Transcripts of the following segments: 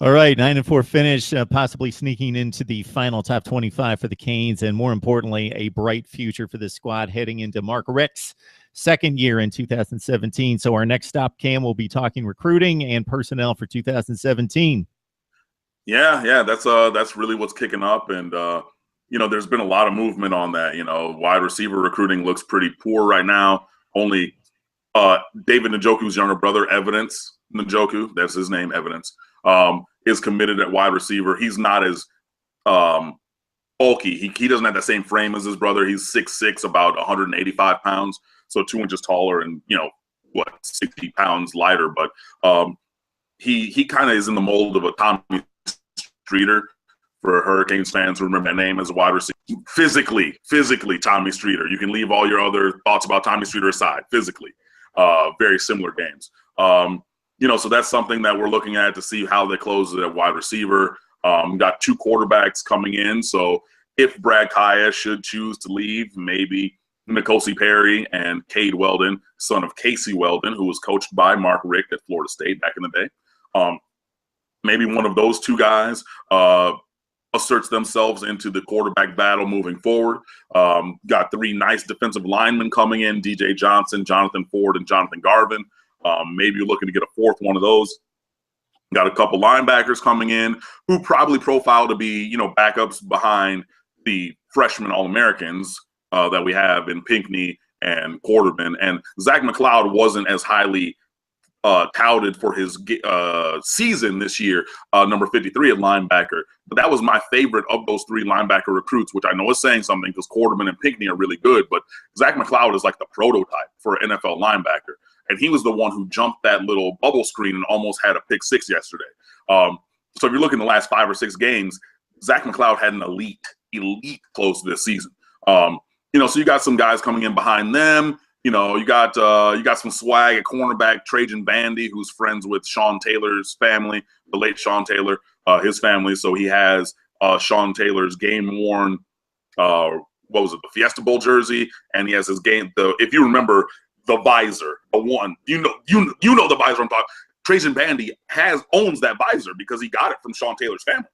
All right, 9-4 finish, possibly sneaking into the final top 25 for the Canes, and more importantly, a bright future for this squad heading into Mark Richt's second year in 2017. So our next stop, Cam, will be talking recruiting and personnel for 2017. Yeah, that's really what's kicking up, and there's been a lot of movement on that. Wide receiver recruiting looks pretty poor right now. Only David Njoku's younger brother, Evidence Njoku, that's his name, Evidence, is committed at wide receiver. He's not as bulky. He doesn't have the same frame as his brother. He's 6'6", about 185 pounds, so 2 inches taller and 60 pounds lighter. But he kind of is in the mold of a Tommy Streeter. For Hurricanes fans who remember that name as a wide receiver, physically, Tommy Streeter. You can leave all your other thoughts about Tommy Streeter aside. Physically, very similar games. So that's something that we're looking at to see how they close it at wide receiver. Got 2 quarterbacks coming in, so if Brad Kaya should choose to leave, maybe N'Kosi Perry and Cade Weldon, son of Casey Weldon, who was coached by Mark Richt at Florida State back in the day. Maybe one of those 2 guys asserts themselves into the quarterback battle moving forward. Got 3 nice defensive linemen coming in, DJ Johnson, Jonathan Ford, and Jonathan Garvin. Maybe you're looking to get a 4th one of those. Got a couple linebackers coming in who probably profile to be, backups behind the freshman All-Americans that we have in Pinckney and Quarterman. And Zach McLeod wasn't as highly touted for his season this year, number 53 at linebacker. But that was my favorite of those 3 linebacker recruits, which I know is saying something because Quarterman and Pinckney are really good. But Zach McLeod is like the prototype for an NFL linebacker. And he was the one who jumped that little bubble screen and almost had a pick 6 yesterday. So if you're looking at the last 5 or 6 games, Zach McLeod had an elite close to this season. So you got some guys coming in behind them. You got some swag at cornerback, Trajan Bandy, who's friends with Sean Taylor's family, the late Sean Taylor, his family. So he has Sean Taylor's game-worn, the Fiesta Bowl jersey, and he has his if you remember, the visor, the one, you know the visor I'm talking. Trajan Bandy owns that visor because he got it from Sean Taylor's family.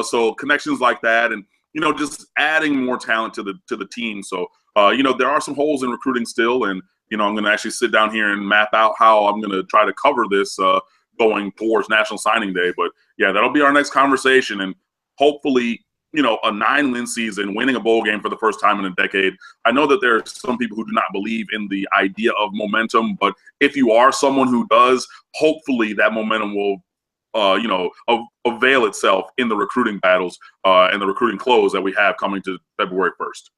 So connections like that, and just adding more talent to the team. So there are some holes in recruiting still, and I'm going to actually sit down here and map out how I'm going to try to cover this going towards National Signing Day. But yeah, that'll be our next conversation, and hopefully, a 9-win season, winning a bowl game for the first time in a decade. I know that there are some people who do not believe in the idea of momentum, but if you are someone who does, hopefully that momentum will avail itself in the recruiting battles and the recruiting close that we have coming to February 1st.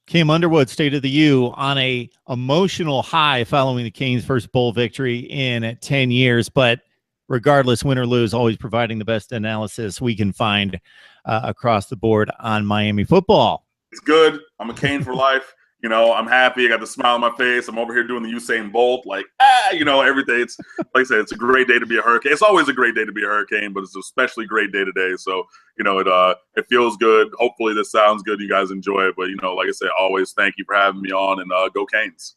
Cam Underwood, State of the U, on a emotional high following the Canes' first bowl victory in 10 years. But regardless, win or lose, always providing the best analysis we can find across the board on Miami football. It's good. I'm a Cane for life. I'm happy. I got the smile on my face. I'm over here doing the Usain Bolt, everything. It's like I said, it's a great day to be a Hurricane. It's always a great day to be a Hurricane, but it's an especially great day today. So, it feels good. Hopefully this sounds good. You guys enjoy it. But, like I said, always thank you for having me on, and go Canes.